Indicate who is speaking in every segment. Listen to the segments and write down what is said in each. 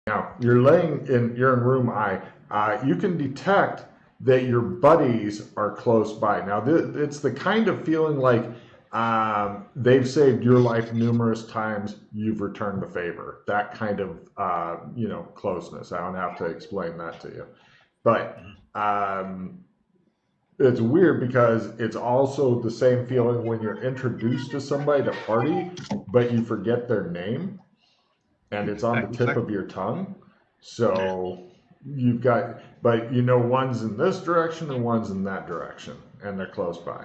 Speaker 1: Now, you're in room I. You can detect that your buddies are close by. Now, it's the kind of feeling like they've saved your life numerous times. You've returned the favor. That kind of, closeness. I don't have to explain that to you. But it's weird because it's also the same feeling when you're introduced to somebody at a party, but you forget their name and it's on the tip of your tongue. So you've got, but one's in this direction and one's in that direction, and they're close by.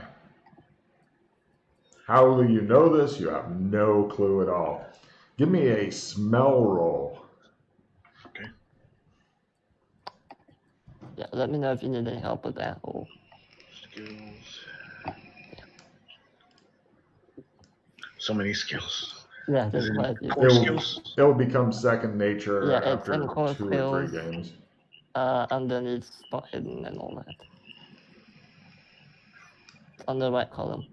Speaker 1: How will you know this? You have no clue at all. Give me a smell roll.
Speaker 2: Okay.
Speaker 3: Yeah, let me know if you need any help with that. Or...
Speaker 2: Skills. So many skills.
Speaker 3: Yeah, there's quite a few.
Speaker 1: It will become second nature after 2 or 3 games.
Speaker 3: Underneath spot hidden and all that. On the right column.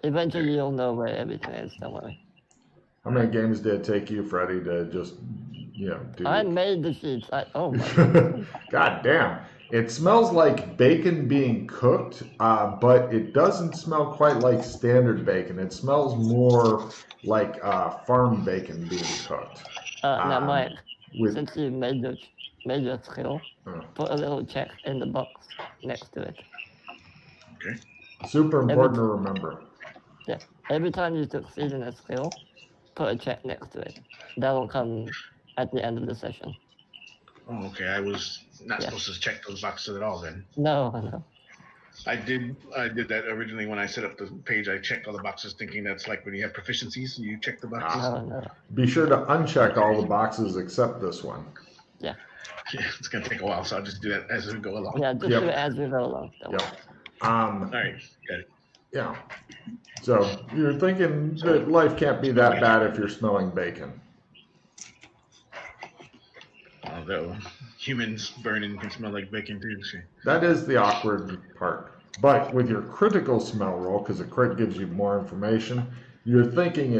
Speaker 3: Eventually you'll know where everything is, don't worry.
Speaker 1: How many games did it take you, Freddie, to just, do...
Speaker 3: I made the sheets. Oh my God.
Speaker 1: God damn. It smells like bacon being cooked, but it doesn't smell quite like standard bacon. It smells more like farm bacon being cooked.
Speaker 3: Now, Mike, since you made your skill, put a little check in the box next to it.
Speaker 2: Okay.
Speaker 1: Super important to remember.
Speaker 3: Yeah. Every time you succeed in a skill, put a check next to it. That'll come at the end of the session.
Speaker 2: Oh, okay. I was not supposed to check those boxes at all then.
Speaker 3: No.
Speaker 2: I did that originally when I set up the page. I checked all the boxes thinking that's like when you have proficiencies, you check the boxes.
Speaker 3: No.
Speaker 1: Be sure to uncheck all the boxes except this one.
Speaker 3: Yeah.
Speaker 2: It's going to take a while, so I'll just do that as we go along.
Speaker 3: Yeah, just do it as we go along.
Speaker 2: All right, got it.
Speaker 1: Yeah. So you're thinking that life can't be that bad if you're smelling bacon.
Speaker 2: Although humans burning can smell like bacon too.
Speaker 1: That is the awkward part. But with your critical smell roll, because a crit gives you more information, you're thinking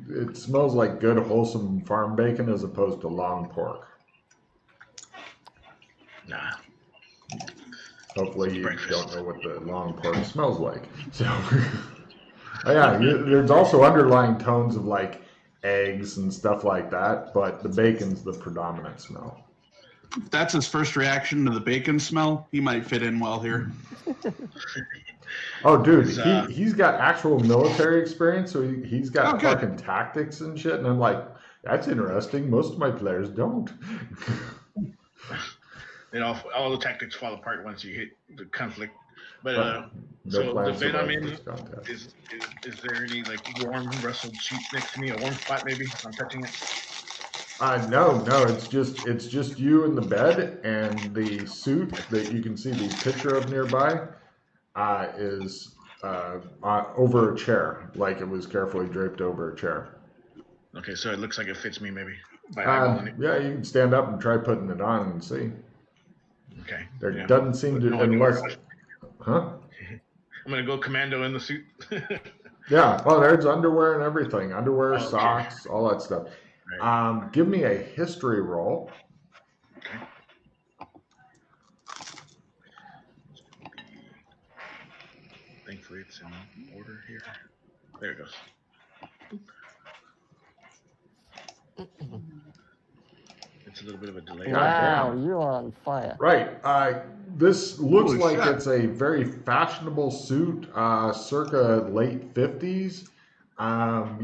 Speaker 1: it smells like good, wholesome farm bacon as opposed to long pork.
Speaker 2: Nah.
Speaker 1: Hopefully you don't know what the long pork smells like. So, there's also underlying tones of like eggs and stuff like that, but the bacon's the predominant smell.
Speaker 4: If that's his first reaction to the bacon smell, he might fit in well here.
Speaker 1: Oh, dude, he's got actual military experience, so he's got fucking tactics and shit, and I'm like, that's interesting. Most of my players don't.
Speaker 2: And all the tactics fall apart once you hit the conflict. But so the bed I'm in, is there any like warm rustled sheet next to me? A warm spot maybe if I'm touching it?
Speaker 1: No, it's just you in the bed, and the suit that you can see the picture of nearby is over a chair, like it was carefully draped over a chair.
Speaker 2: Okay, so it looks like it fits me maybe.
Speaker 1: Yeah, you can stand up and try putting it on and see.
Speaker 2: Okay.
Speaker 1: There doesn't seem to, unless, huh?
Speaker 2: I'm gonna go commando in the suit.
Speaker 1: Yeah, well, there's underwear and everything, socks, all that stuff. Right. Give me a history roll.
Speaker 2: Okay. Thankfully, it's in order here. There it goes. It's a little bit of a delay.
Speaker 3: Wow, you're on fire.
Speaker 1: Right. This looks like it's a very fashionable suit, circa late 50s,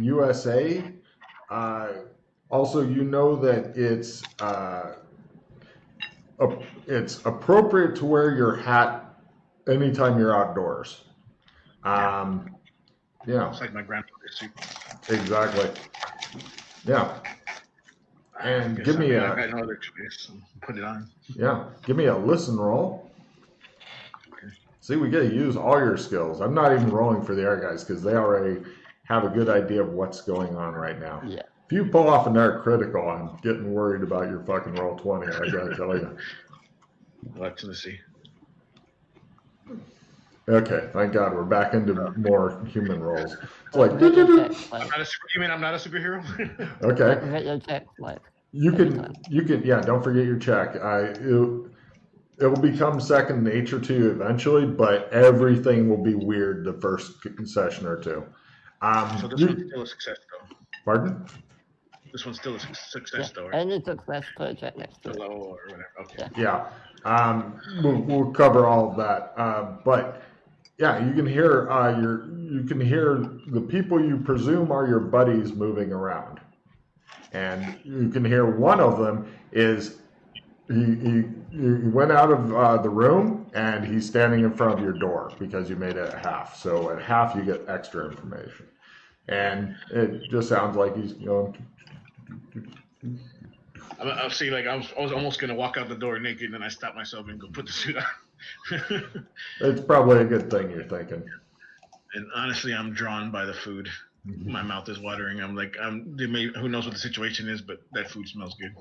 Speaker 1: USA. Also, you know that it's appropriate to wear your hat anytime you're outdoors. Yeah.
Speaker 2: It's like my grandfather's suit.
Speaker 1: Exactly. Yeah. And give me
Speaker 2: I got no other choice. Put it on.
Speaker 1: Yeah. Give me a listen roll. Okay. See, we get to use all your skills. I'm not even rolling for the air guys because they already have a good idea of what's going on right now.
Speaker 3: Yeah.
Speaker 1: If you pull off an air critical, I'm getting worried about your fucking roll 20. I gotta tell you.
Speaker 2: Let's see.
Speaker 1: Okay, thank God we're back into more human roles. It's like,
Speaker 2: I'm not a superhero?
Speaker 1: Okay.
Speaker 3: Don't forget your check, Mike.
Speaker 1: You can, yeah, don't forget your check. It will become second nature to you eventually, but everything will be weird the first session or two.
Speaker 2: So this one's still a success, though.
Speaker 1: Pardon?
Speaker 2: This one's still a success, though, right?
Speaker 3: Any success, put a check next to it.
Speaker 2: Low or whatever. Okay.
Speaker 1: Yeah. We'll cover all of that. But yeah, you can hear the people you presume are your buddies moving around, and you can hear one of them is he went out of the room and he's standing in front of your door because you made it at half. So at half you get extra information, and it just sounds like he's going.
Speaker 2: I'll see. Like I was almost gonna walk out the door naked, and then I stopped myself and go put the suit on.
Speaker 1: It's probably a good thing you're thinking.
Speaker 2: And honestly, I'm drawn by the food. My mouth is watering. I'm like, who knows what the situation is, but that food smells good.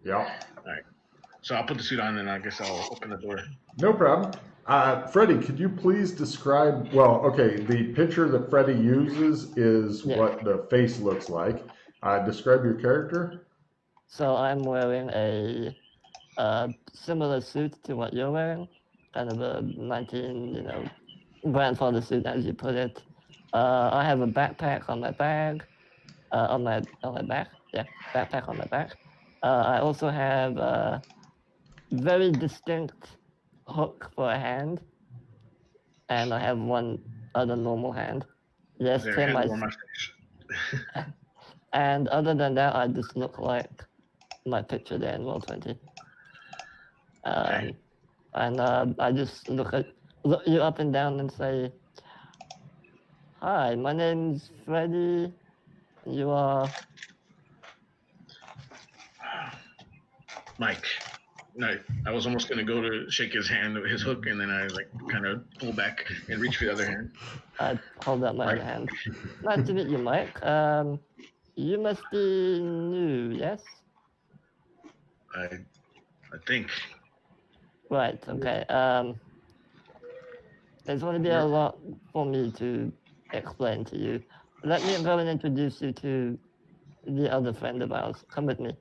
Speaker 1: Yeah.
Speaker 2: All right. So I'll put the suit on, and I guess I'll open the door.
Speaker 1: No problem. Freddie, could you please describe? Well, okay, the picture that Freddie uses is what the face looks like. Describe your character.
Speaker 3: So I'm wearing a similar suit to what you're wearing, kind of a grandfather suit, as you put it. I have a backpack on my back, backpack on my back. I also have a very distinct hook for a hand, and I have one other normal hand. Yes, Tim, and other than that, I just look like my picture there in Roll20.
Speaker 2: Okay.
Speaker 3: And I just look you up and down and say, "Hi, my name's Freddie. You are
Speaker 2: Mike." No, I was almost gonna go to shake his hand, his hook, and then I kind of pull back and reach for the other hand.
Speaker 3: I hold up my other hand. Nice to meet you, Mike. You must be new, yes?
Speaker 2: I think.
Speaker 3: Right. Okay. There's going to be a lot for me to explain to you. Let me go and introduce you to the other friend of ours. Come with me.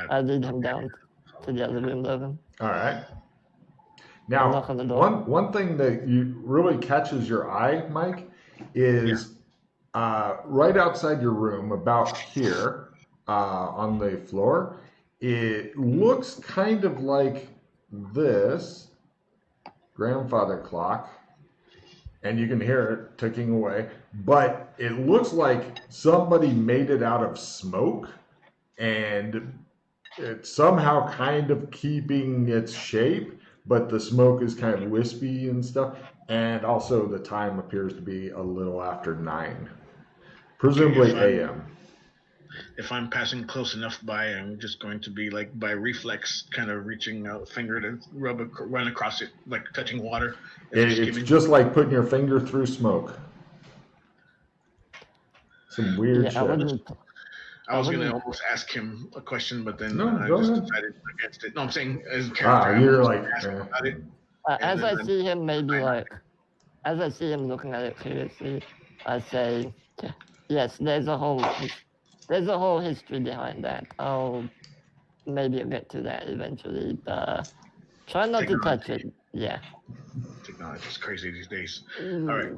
Speaker 3: I'll lead him down to the other room, Logan.
Speaker 1: All right. Now, one thing that you really catches your eye, Mike, is right outside your room, about here on the floor. It looks kind of like this grandfather clock, and you can hear it ticking away, but it looks like somebody made it out of smoke, and it's somehow kind of keeping its shape, but the smoke is kind of wispy and stuff, and also the time appears to be a little after 9, presumably a.m.
Speaker 2: If I'm passing close enough by, I'm just going to be like by reflex, kind of reaching out finger to run across it, like touching water.
Speaker 1: It's just like putting your finger through smoke. Some weird shit.
Speaker 2: I was gonna almost ask him a question, but then I just decided against it. No, I'm saying as a character.
Speaker 1: You're like.
Speaker 3: As I see him looking at it curiously, I say, yes, there's a whole history behind that. I'll maybe get to that eventually. Try not to touch it. Yeah.
Speaker 2: Technology is crazy these days. All right.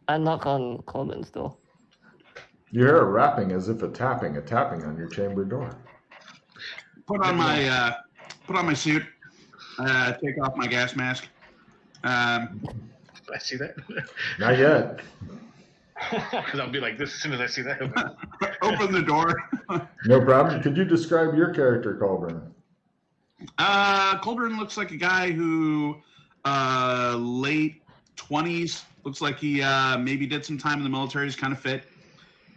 Speaker 3: I knock on Corbin's door.
Speaker 1: You hear a rapping as if a tapping on your chamber door.
Speaker 4: Put on my suit. Take off my gas mask.
Speaker 2: I see that.
Speaker 1: Not yet.
Speaker 2: Because I'll be like this as soon as I see that.
Speaker 4: Open the door.
Speaker 1: No problem. Could you describe your character, Colburn?
Speaker 4: Colburn looks like a guy who late 20s. Looks like he maybe did some time in the military. He's kind of fit.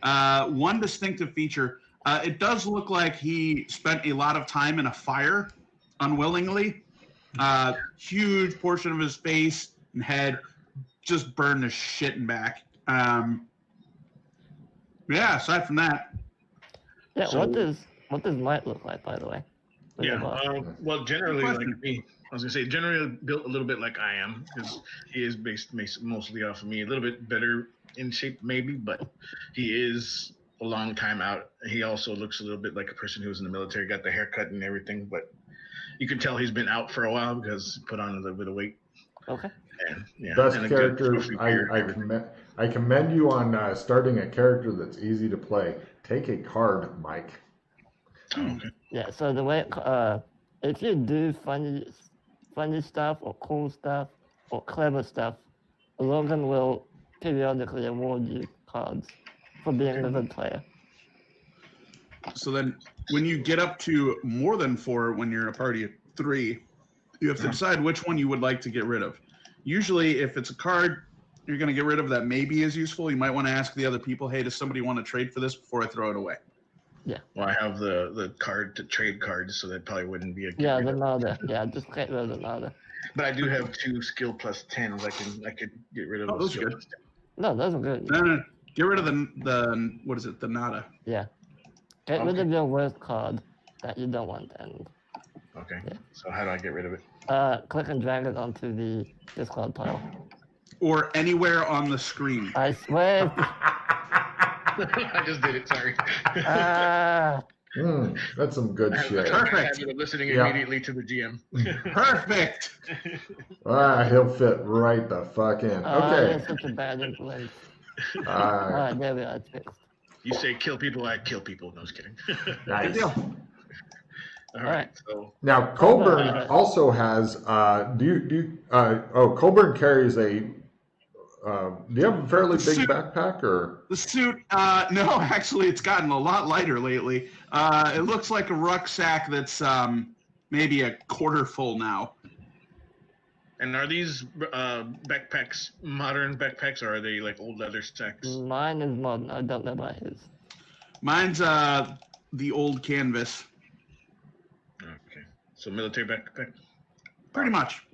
Speaker 4: One distinctive feature, it does look like he spent a lot of time in a fire unwillingly. Huge portion of his face and head just burned the shit and back. Yeah, aside from that.
Speaker 3: Yeah, so, what does Mike look like, by the way?
Speaker 2: Well, generally, like me, I was gonna say generally built a little bit like I am because he is based mostly off of me. A little bit better in shape maybe, but he is a long time out. He also looks a little bit like a person who was in the military, got the haircut and everything, but you can tell he's been out for a while because he put on a little bit of weight.
Speaker 3: Okay.
Speaker 2: And, yeah,
Speaker 1: Best
Speaker 2: and
Speaker 1: character. I commend you on starting a character that's easy to play. Take a card, Mike.
Speaker 2: Oh, okay.
Speaker 3: Yeah. So the way if you do funny stuff or cool stuff or clever stuff, Logan will periodically award you cards for being a good player.
Speaker 4: So then when you get up to more than 4 when you're in a party of 3, you have to decide which one you would like to get rid of. Usually if it's a card you're going to get rid of that maybe is useful, you might want to ask the other people, hey, does somebody want to trade for this before I throw it away?
Speaker 3: Yeah.
Speaker 2: Well, I have the card to trade cards, so that probably wouldn't be a
Speaker 3: yeah, the nada. Yeah, just get rid of the nada.
Speaker 2: But I do have 2 skill plus 10s. I could get rid of those.
Speaker 4: Those are good.
Speaker 3: No, those are good.
Speaker 4: No. Get rid of the what is it? The nada.
Speaker 3: Yeah. Get rid of your worst card that you don't want. And
Speaker 2: okay. Yeah. So how do I get rid of it?
Speaker 3: Click and drag it onto the discard pile.
Speaker 4: Or anywhere on the screen.
Speaker 3: I swear.
Speaker 2: I just did it. Sorry.
Speaker 1: That's some good shit.
Speaker 4: Perfect.
Speaker 2: I'm listening immediately to the GM.
Speaker 4: Perfect.
Speaker 1: He'll fit right the fuck in. Okay.
Speaker 3: That's such a bad influence.
Speaker 1: Alright,
Speaker 3: there we are. It's fixed.
Speaker 2: You say kill people, I kill people. No, I was kidding.
Speaker 1: Nice.
Speaker 2: All right. So
Speaker 1: now Colburn also has. Colburn carries a. Do you have a fairly big backpack or?
Speaker 4: The suit, no, actually, it's gotten a lot lighter lately. It looks like a rucksack that's maybe a quarter full now.
Speaker 2: And are these backpacks modern backpacks, or are they like old leather sacks?
Speaker 3: Mine is modern. I don't know about his.
Speaker 4: Mine's the old canvas.
Speaker 2: Okay, so military backpack.
Speaker 4: Pretty much.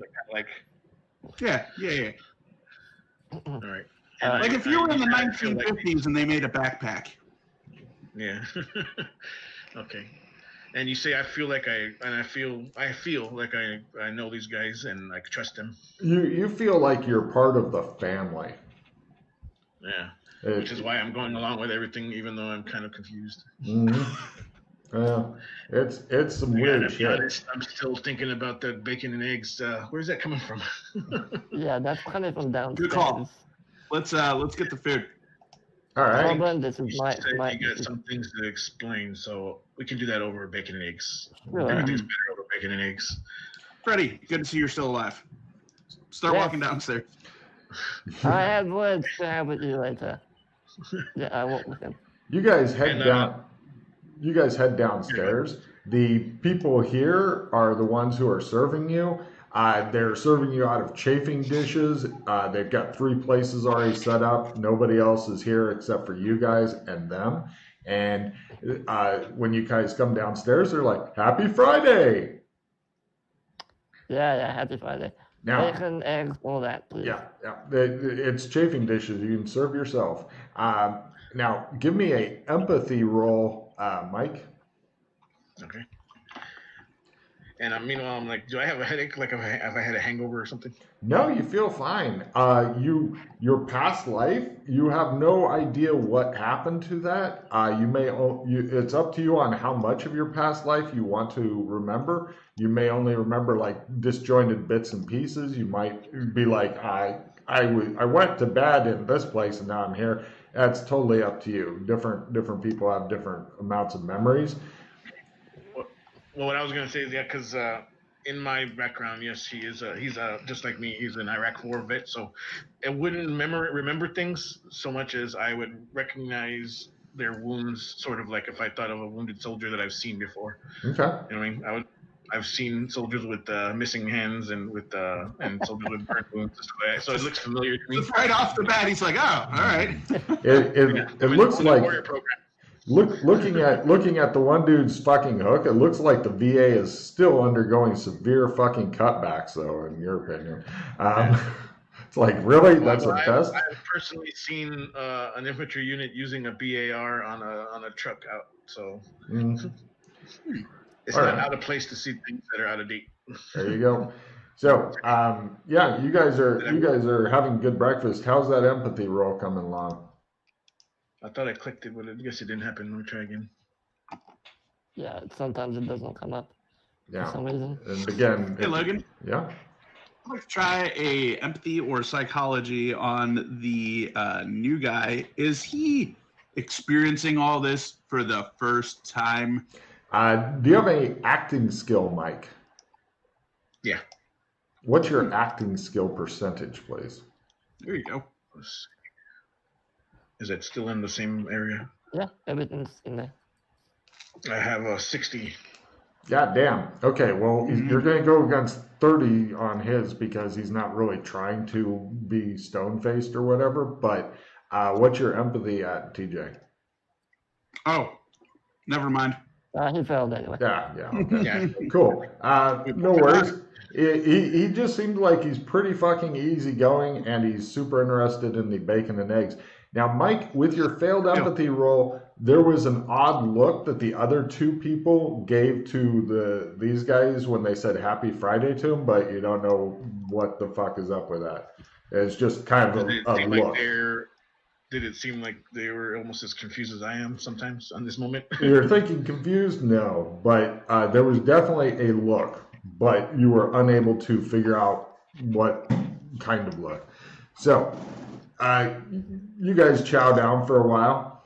Speaker 4: Yeah.
Speaker 2: All right.
Speaker 4: Like if you were in the 1950s and they made a backpack.
Speaker 2: Yeah. Okay. And you say I feel like I feel like I know these guys and I trust them.
Speaker 1: You feel like you're part of the family.
Speaker 2: Yeah. Which is why I'm going along with everything, even though I'm kind of confused.
Speaker 1: Well, it's some weird shit.
Speaker 2: Honest, I'm still thinking about the bacon and eggs. Where's that coming from?
Speaker 3: Yeah, that's coming from downstairs.
Speaker 4: Good call. Let's get the food.
Speaker 1: All right.
Speaker 3: Colburn, this is my.
Speaker 2: You got some things to explain, so we can do that over bacon and eggs.
Speaker 3: Sure.
Speaker 2: Everything's better over bacon and eggs.
Speaker 4: Freddie, good to see you're still alive. Start walking downstairs.
Speaker 3: I have words to have with you later. Yeah, I won't with him.
Speaker 1: You guys head down. You guys head downstairs. The people here are the ones who are serving you. They're serving you out of chafing dishes. They've got 3 places already set up. Nobody else is here except for you guys and them. And when you guys come downstairs, they're like, "Happy Friday!"
Speaker 3: Yeah, Happy Friday.
Speaker 1: Now,
Speaker 3: bacon, eggs, all that, please.
Speaker 1: Yeah. It's chafing dishes. You can serve yourself. Now, give me a empathy roll, Mike.
Speaker 2: Okay. And meanwhile, I'm like, do I have a headache? Like, have I had a hangover or something?
Speaker 1: No, you feel fine. Your past life, you have no idea what happened to that. It's up to you on how much of your past life you want to remember. You may only remember like disjointed bits and pieces. You might be like, I went to bed in this place and now I'm here. That's totally up to you. Different people have different amounts of memories.
Speaker 2: Well, what I was gonna say is because in my background, yes, he's just like me. He's an Iraq War vet, so I wouldn't remember things so much as I would recognize their wounds, sort of like if I thought of a wounded soldier that I've seen before.
Speaker 1: Okay.
Speaker 2: You know what I mean? I've seen soldiers with missing hands and and soldiers with burnt wounds. So it looks familiar to me.
Speaker 4: Right off the bat, he's like, "Oh, all right."
Speaker 1: It looks like. Looking at the one dude's fucking hook, it looks like the VA is still undergoing severe fucking cutbacks, though, in your opinion. It's like, really? That's a test?
Speaker 2: I've personally seen an infantry unit using a BAR on a truck out, so it's not out of place to see things that are out of date.
Speaker 1: There you go. So, yeah, you guys are having good breakfast. How's that empathy roll coming along?
Speaker 2: I thought I clicked it, but I guess it didn't happen. Let me try again.
Speaker 3: Yeah, sometimes it doesn't come up for
Speaker 1: Yeah.
Speaker 3: some reason.
Speaker 1: And again,
Speaker 4: Hey, Logan.
Speaker 1: Yeah.
Speaker 4: I'd like to try a empathy or psychology on the new guy. Is he experiencing all this for the first time?
Speaker 1: Do you have any acting skill, Mike?
Speaker 2: Yeah.
Speaker 1: What's your acting skill percentage, please?
Speaker 4: There you go.
Speaker 2: Is it still in the same area?
Speaker 3: Yeah, everything's in there.
Speaker 2: I have a 60.
Speaker 1: God damn. Okay, well, you're going to go against 30 on his because he's not really trying to be stone-faced or whatever, but what's your empathy at, TJ?
Speaker 4: Oh, never mind.
Speaker 3: He failed anyway.
Speaker 1: Yeah, okay.
Speaker 2: Yeah.
Speaker 1: Cool. No worries. He just seemed like he's pretty fucking easygoing, and he's super interested in the bacon and eggs. Now, Mike, with your failed empathy roll, there was an odd look that the other two people gave to these guys when they said Happy Friday to him, but you don't know what the fuck is up with that. It's just kind of a look.
Speaker 2: Did it seem like they were almost as confused as I am sometimes on this moment?
Speaker 1: You're thinking confused? No, but there was definitely a look, but you were unable to figure out what kind of look. So, you guys chow down for a while.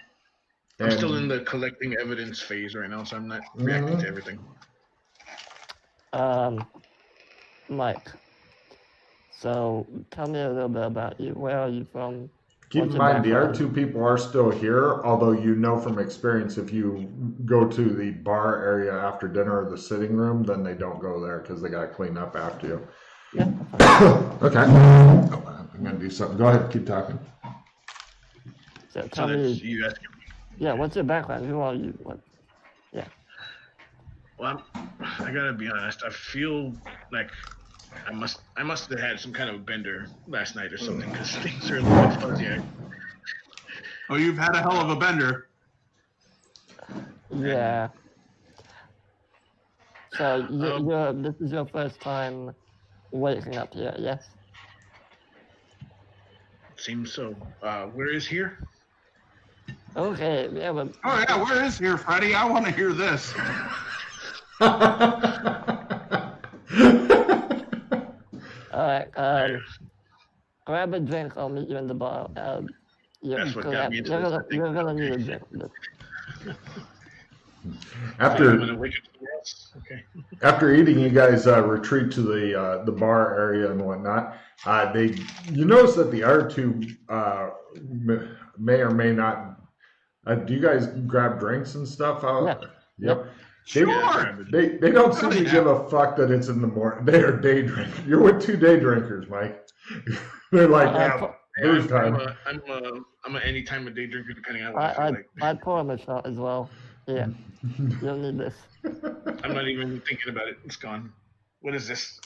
Speaker 2: I'm still in the collecting evidence phase right now, so I'm not reacting to everything.
Speaker 3: Mike, so tell me a little bit about you. Where are you from?
Speaker 1: Keep in mind, the other two people are still here, although you know from experience if you go to the bar area after dinner or the sitting room, then they don't go there because they got to clean up after you.
Speaker 3: Yeah.
Speaker 1: Okay. I'm going to do something. Go ahead, keep talking.
Speaker 3: So tell me,
Speaker 2: you asking me.
Speaker 3: Yeah, what's your background? Who are you? What? Yeah.
Speaker 2: Well, I gotta be honest. I feel like I must have had some kind of a bender last night or something because things are a little bit fuzzy.
Speaker 4: Oh, you've had a hell of a bender.
Speaker 3: Yeah. So this is your first time waking up here, yes?
Speaker 2: Seems so. Where is here?
Speaker 3: Okay, yeah, but...
Speaker 4: Oh, yeah, where is here, Freddy? I want to hear this.
Speaker 3: Alright, grab a drink, I'll meet you in the bar.
Speaker 2: That's what got me into this, I think.
Speaker 3: You're gonna need a drink.
Speaker 1: After eating, you guys retreat to the bar area and whatnot. You notice that the other two may or may not. Do you guys grab drinks and stuff out?
Speaker 3: Yeah.
Speaker 1: Yep.
Speaker 4: Sure.
Speaker 1: They don't seem to give a fuck that it's in the morning. They are day drinkers. You're with 2 day drinkers, Mike. They're like, booze time.
Speaker 2: I'm an any time of day drinker, depending on what I feel like.
Speaker 3: I'd pour him a shot as well. Yeah. You'll need this.
Speaker 2: I'm not even thinking about it. It's gone. What is this?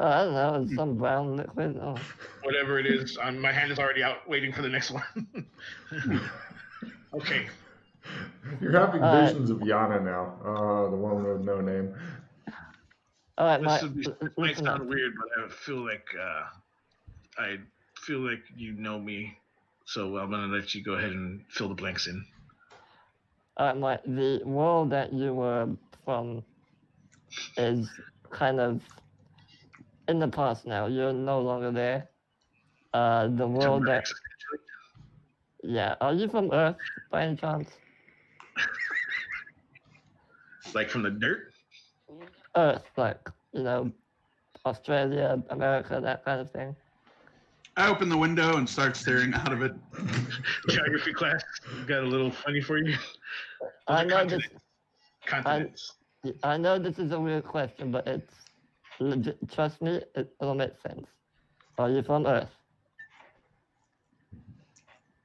Speaker 3: I don't know. It's some brown liquid. Oh.
Speaker 2: Whatever it is, my hand is already out waiting for the next one. Okay.
Speaker 1: You're having visions of Yana now, the one with no name.
Speaker 3: All right,
Speaker 2: This might sound weird, but I feel like you know me, so I'm gonna let you go ahead and fill the blanks in.
Speaker 3: All right, Mike. The world that you were from is kind of in the past now. You're no longer there. The world that... Yeah. Are you from Earth by any chance?
Speaker 2: Like from the dirt?
Speaker 3: Earth, like, Australia, America, that kind of thing.
Speaker 4: I open the window and start staring out of it.
Speaker 2: Geography class got a little funny for you.
Speaker 3: I know
Speaker 2: Continents.
Speaker 3: I know this is a weird question, but it's legit. Trust me, it'll make sense. Are you from Earth?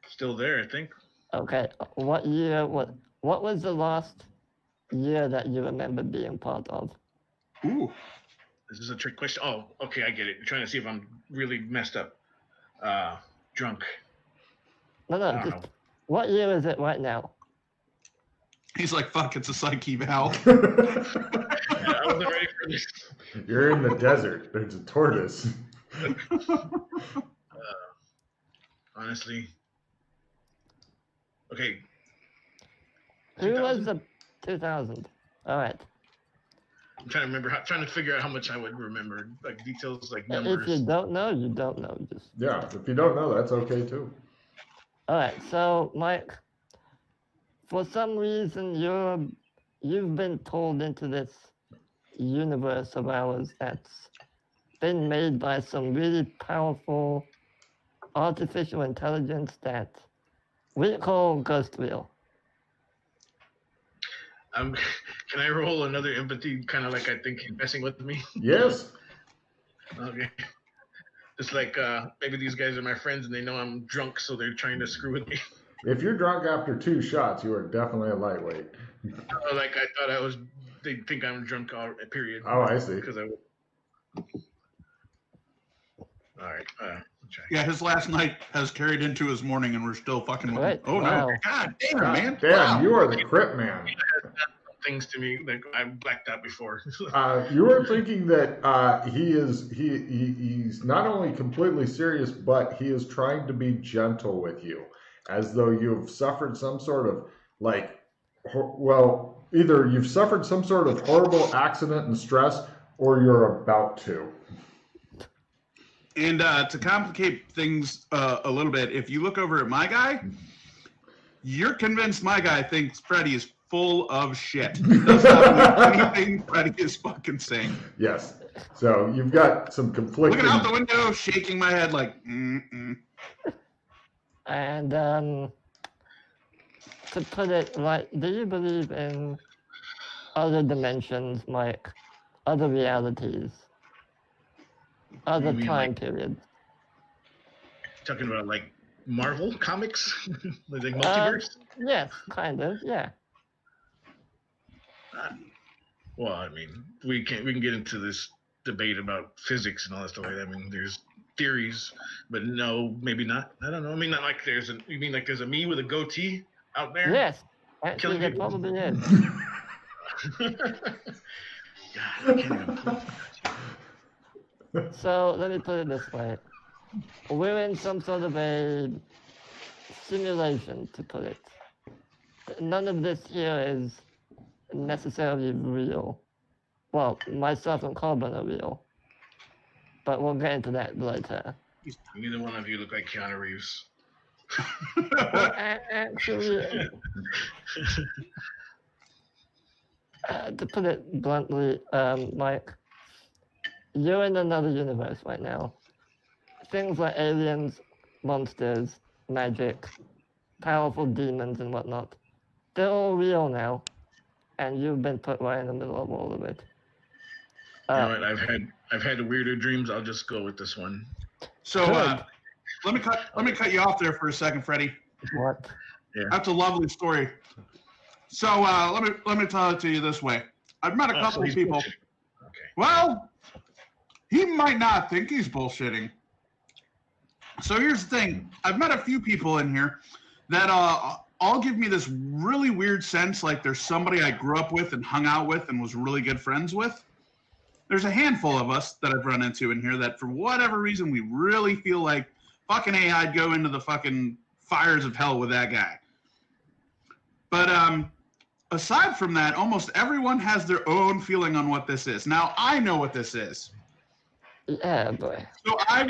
Speaker 2: Still there, I think.
Speaker 3: Okay. What year? What was the last year that you remember being part of?
Speaker 4: Ooh.
Speaker 2: This is a trick question. Oh, okay, I get it. You're trying to see if I'm really messed up. Drunk.
Speaker 3: No, just what year is it right now?
Speaker 4: He's like, fuck, it's a psyche eval.
Speaker 2: I was wasn't ready for this.
Speaker 1: You're in the desert. There's a tortoise.
Speaker 2: Honestly. Okay.
Speaker 3: Who was
Speaker 2: 2000?
Speaker 3: the 2000? All right.
Speaker 2: I'm trying to remember, trying to figure out how much I would remember, like details, like
Speaker 3: If
Speaker 2: numbers.
Speaker 3: you don't know, you don't know. Just
Speaker 1: Yeah, if you don't know, that's okay too.
Speaker 3: all right. So, Mike, for some reason, you've been pulled into this universe of ours that's been made by some really powerful artificial intelligence that we call Ghost Wheel.
Speaker 2: Can I roll another empathy, kind of like I think he's messing with me?
Speaker 1: Yes.
Speaker 2: Okay. Just like maybe these guys are my friends and they know I'm drunk, so they're trying to screw with me.
Speaker 1: If you're drunk after 2 shots, you are definitely a lightweight.
Speaker 2: Like I thought I was. They think I'm drunk. Period.
Speaker 1: Oh, I see.
Speaker 2: Because I. All right. Try.
Speaker 4: Yeah, his last night has carried into his morning, and we're still fucking with him.
Speaker 3: Right.
Speaker 4: Oh
Speaker 3: Wow.
Speaker 4: no! God damn, man!
Speaker 1: Damn,
Speaker 4: Wow.
Speaker 1: you are the Crip Man.
Speaker 2: Things to me like I blacked out before.
Speaker 1: You were thinking that he's not only completely serious, but he is trying to be gentle with you, as though you've suffered some sort of either you've suffered some sort of horrible accident and stress, or you're about to.
Speaker 4: And to complicate things a little bit, if you look over at my guy, you're convinced my guy thinks Freddy is full of shit. Does not believe anything Freddy is fucking saying.
Speaker 1: Yes. So you've got some conflicting.
Speaker 4: Looking out the window, shaking my head like,
Speaker 3: And to put it right, do you believe in other dimensions, Mike? Other realities? Other
Speaker 2: mean,
Speaker 3: time
Speaker 2: like-
Speaker 3: periods?
Speaker 2: Talking about like Marvel comics, like multiverse.
Speaker 3: Yes, kind of, yeah.
Speaker 2: Well, I mean, we can get into this debate about physics and all that stuff like that. I mean, there's theories, but no, maybe not. I don't know. I mean, not like you mean like there's a me with a goatee out there?
Speaker 3: Yes, actually,
Speaker 2: Killing
Speaker 3: there
Speaker 2: people?
Speaker 3: probably is.
Speaker 2: God, I can't even.
Speaker 3: So let me put it this way. We're in some sort of a simulation, to put it. None of this here is necessarily real. Well, myself and Corbin are real. But we'll get into that later.
Speaker 2: Neither one of you look like Keanu Reeves.
Speaker 3: Well, actually, to put it bluntly, Mike, you're in another universe right now. Things like aliens, monsters, magic, powerful demons and whatnot, they're all real now. And you've been put right in the middle of all of it.
Speaker 2: You know what? I've had weirder dreams. I'll just go with this one.
Speaker 4: So let me cut you off there for a second, Freddie.
Speaker 3: What?
Speaker 2: Yeah.
Speaker 4: That's a lovely story. So let me tell it to you this way. I've met a couple of people.
Speaker 2: Okay.
Speaker 4: Well, he might not think he's bullshitting. So here's the thing. I've met a few people in here that all give me this really weird sense like there's somebody I grew up with and hung out with and was really good friends with. There's a handful of us that I've run into in here that for whatever reason we really feel like fucking A, I'd go into the fucking fires of hell with that guy. But aside from that, almost everyone has their own feeling on what this is. Now, I know what this is.
Speaker 3: Yeah, boy.
Speaker 4: So I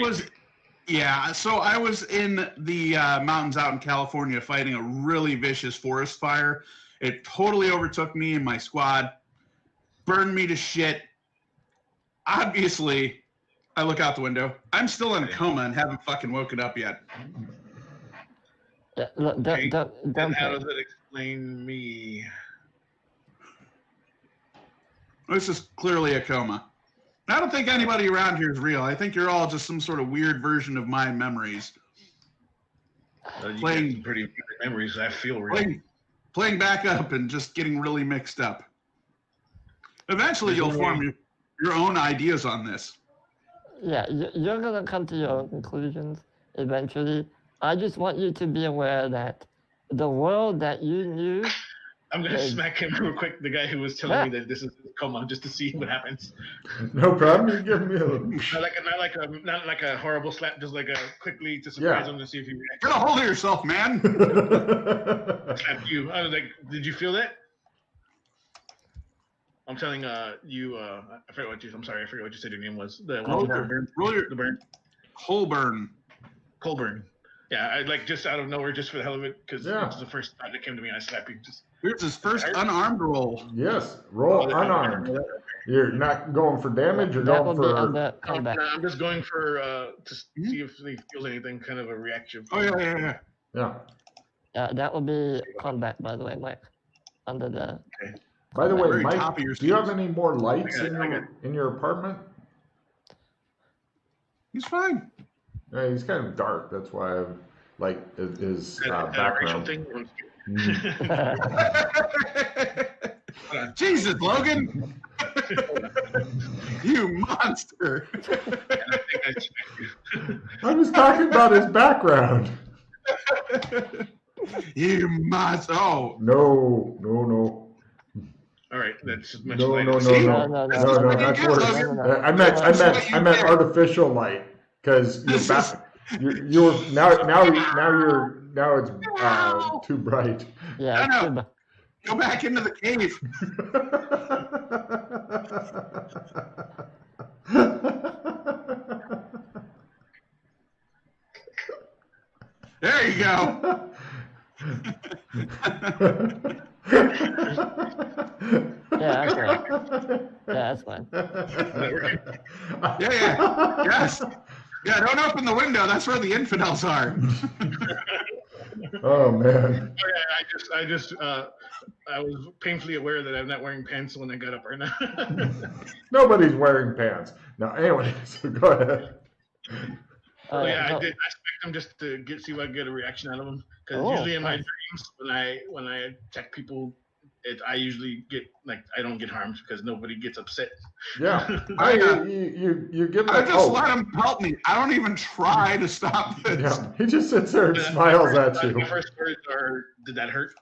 Speaker 4: was in the mountains out in California fighting a really vicious forest fire. It totally overtook me and my squad, burned me to shit. Obviously, I look out the window. I'm still in a coma and haven't fucking woken up yet.
Speaker 3: Yeah, look, don't
Speaker 2: And how does it explain me?
Speaker 4: This is clearly a coma. I don't think anybody around here is real. I think you're all just some sort of weird version of my memories.
Speaker 2: You
Speaker 4: Playing-
Speaker 2: got some pretty weird memories. I feel real.
Speaker 4: Playing back up and just getting really mixed up. Eventually, you'll form your own ideas on this.
Speaker 3: Yeah, you're going to come to your own conclusions eventually. I just want you to be aware that the world that you knew
Speaker 2: I'm gonna smack him real quick. The guy who was telling me that this is a coma, just to see what happens.
Speaker 1: No problem. You give me a
Speaker 2: Not like a horrible slap, just like a quickly to surprise him to see if he reacts.
Speaker 4: Get a hold of yourself, man.
Speaker 2: Slap you. I was like, did you feel that? I'm telling you. I forget what you. I'm sorry. I forget what you said your name was. The
Speaker 4: Colburn.
Speaker 2: Colburn. Yeah, I like just out of nowhere, just for the hell of it, because it's the first thought that came to me. I slap you.
Speaker 4: Here's his first unarmed roll.
Speaker 1: Yes, roll unarmed. You're not going for damage. You're going for.
Speaker 2: I'm just going for to see if he feels anything, kind of a reaction.
Speaker 4: Oh yeah.
Speaker 3: That will be combat, by the way, Mike. Under the.
Speaker 1: Okay. By the way, Mike, do you have any more lights in your apartment?
Speaker 4: He's fine.
Speaker 1: Yeah, he's kind of dark. That's why I like his background.
Speaker 2: Thing?
Speaker 4: Jesus, Logan! You monster!
Speaker 1: I was talking about his background.
Speaker 4: You monster! Oh
Speaker 1: no.
Speaker 2: All right, that's much
Speaker 1: no.
Speaker 2: lighter.
Speaker 1: No, that's worse. I meant artificial light because you're now it's too bright.
Speaker 3: Yeah.
Speaker 4: No. Go back into the cave. There you go.
Speaker 3: That's fine.
Speaker 4: Yes. Yeah, don't open the window. That's where the infidels are.
Speaker 1: Oh man.
Speaker 2: I was painfully aware that I'm not wearing pants when I got up right now.
Speaker 1: Nobody's wearing pants. Now, anyway, so go ahead.
Speaker 2: I did. I expect him just to see if I can get a reaction out of him. Because usually in my dreams, when I attack people, I usually get I don't get harmed because nobody gets upset.
Speaker 1: Yeah, you give them.
Speaker 4: I just let him help me. I don't even try to stop this.
Speaker 1: Yeah, he just sits there and smiles at you.
Speaker 2: My first words are, "Did that hurt?"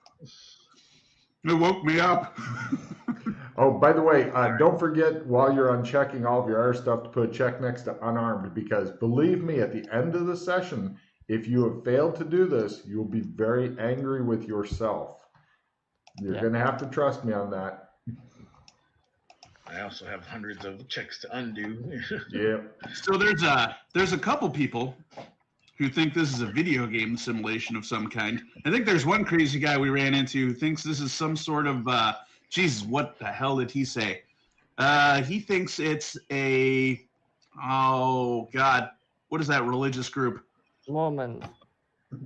Speaker 4: It woke me up.
Speaker 1: Oh, by the way, don't forget while you're unchecking all of your other stuff to put a check next to unarmed, because believe me, at the end of the session, if you have failed to do this, you'll be very angry with yourself. You're going to have to trust me on that.
Speaker 2: I also have hundreds of checks to undo.
Speaker 1: Yeah.
Speaker 4: So there's a couple people who think this is a video game simulation of some kind. I think there's one crazy guy we ran into who thinks this is some sort of Jesus, what the hell did he say? He thinks it's a what is that religious group?
Speaker 3: Mormon.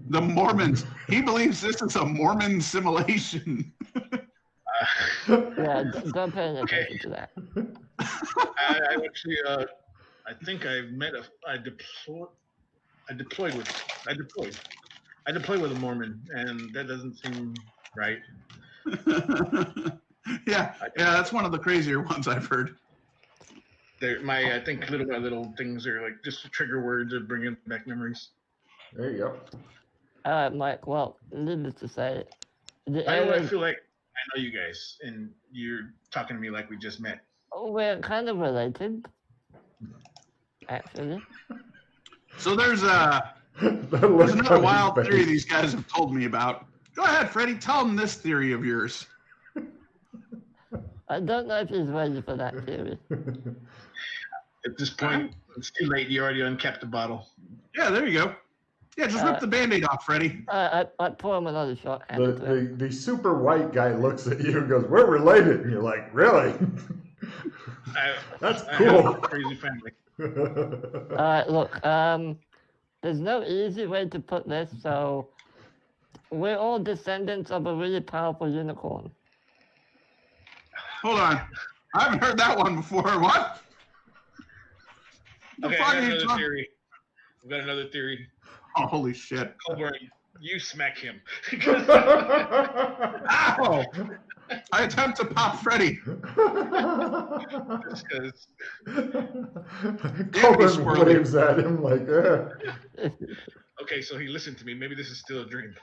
Speaker 4: The Mormons. He believes this is a Mormon simulation.
Speaker 3: Yeah, don't pay any attention to that.
Speaker 2: I actually, I think I deployed with a Mormon, and that doesn't seem right.
Speaker 4: Yeah, that's one of the crazier ones I've heard.
Speaker 2: I think little things are like just trigger words of bringing back memories.
Speaker 1: There you go.
Speaker 3: All right, Mike. Well, needless to say,
Speaker 2: I feel like I know you guys, and you're talking to me like we just met.
Speaker 3: We're kind of related, actually.
Speaker 4: So there's another wild theory these guys have told me about. Go ahead, Freddie. Tell them this theory of yours.
Speaker 3: I don't know if he's ready for that theory.
Speaker 2: At this point, it's too late. You already uncapped the bottle.
Speaker 4: Yeah, there you go. Yeah, just rip the Band-Aid off, Freddie.
Speaker 3: I pour him another shot.
Speaker 1: The super white guy looks at you and goes, "We're related." And you're like, "Really?" That's cool.
Speaker 2: I have a crazy family.
Speaker 3: All right, look. There's no easy way to put this, so we're all descendants of a really powerful unicorn.
Speaker 4: Hold on. I haven't heard that one before. What?
Speaker 2: Okay, I've got another theory.
Speaker 4: Oh, holy shit.
Speaker 2: Colburn, you smack him.
Speaker 4: Ow! I attempt to pop Freddy.
Speaker 1: Colburn waves at him like,
Speaker 2: Okay, so he listened to me. Maybe this is still a dream.